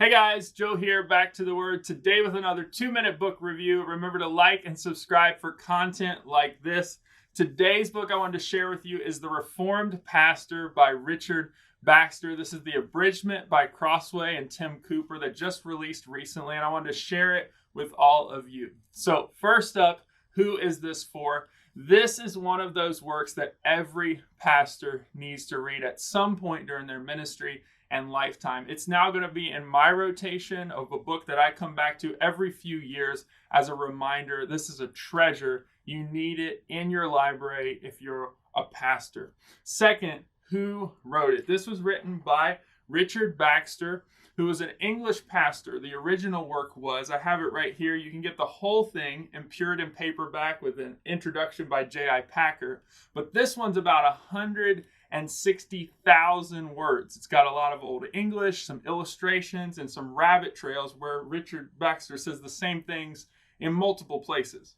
Hey guys, Joe here, back to the Word. Today with another 2-minute book review. Remember to like and subscribe for content like this. Today's book I wanted to share with you is The Reformed Pastor by Richard Baxter. This is the abridgment by Crossway and Tim Cooper that just released recently, and I wanted to share it with all of you. So first up, who is this for? This is one of those works that every pastor needs to read at some point during their ministry and lifetime. It's now going to be in my rotation of a book that I come back to every few years as a reminder. This is a treasure. You need it in your library if you're a pastor. Second, who wrote it? This was written by Richard Baxter, who was an English pastor. The original work was, I have it right here. You can get the whole thing in Puritan paperback with an introduction by J.I. Packer. But this one's about 160,000 words. It's got a lot of Old English, some illustrations, and some rabbit trails where Richard Baxter says the same things in multiple places.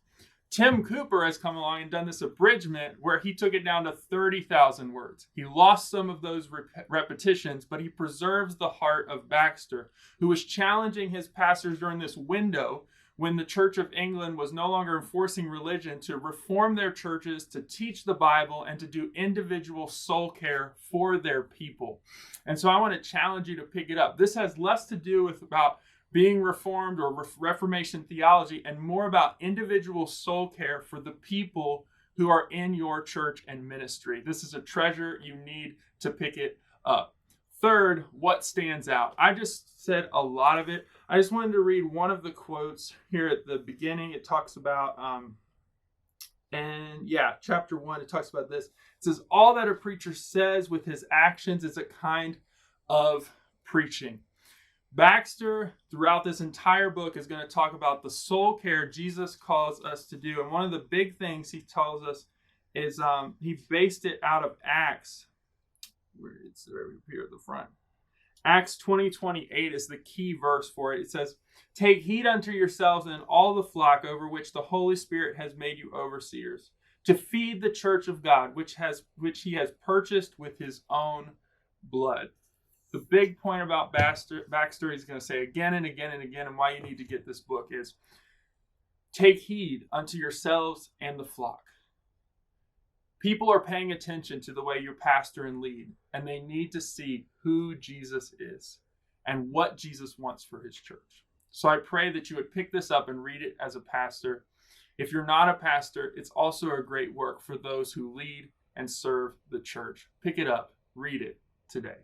Tim Cooper has come along and done this abridgment where he took it down to 30,000 words. He lost some of those repetitions, but he preserves the heart of Baxter, who was challenging his pastors during this window when the Church of England was no longer enforcing religion to reform their churches, to teach the Bible, and to do individual soul care for their people. And so I want to challenge you to pick it up. This has less to do with about being reformed or Reformation theology and more about individual soul care for the people who are in your church and ministry. This is a treasure. You need to pick it up. Third, what stands out? I just said a lot of it. I just wanted to read one of the quotes here at the beginning. It talks about, chapter 1, it talks about this. It says, all that a preacher says with his actions is a kind of preaching. Baxter, throughout this entire book, is going to talk about the soul care Jesus calls us to do. And one of the big things he tells us is he based it out of Acts. Where it's right here at the front. Acts 20:28 is the key verse for it. It says, take heed unto yourselves and all the flock over which the Holy Spirit has made you overseers, to feed the church of God, which he has purchased with his own blood. The big point about Baxter, he's going to say again and again and again, and why you need to get this book is, take heed unto yourselves and the flock. People are paying attention to the way you pastor and lead, and they need to see who Jesus is and what Jesus wants for his church. So I pray that you would pick this up and read it as a pastor. If you're not a pastor, it's also a great work for those who lead and serve the church. Pick it up, read it today.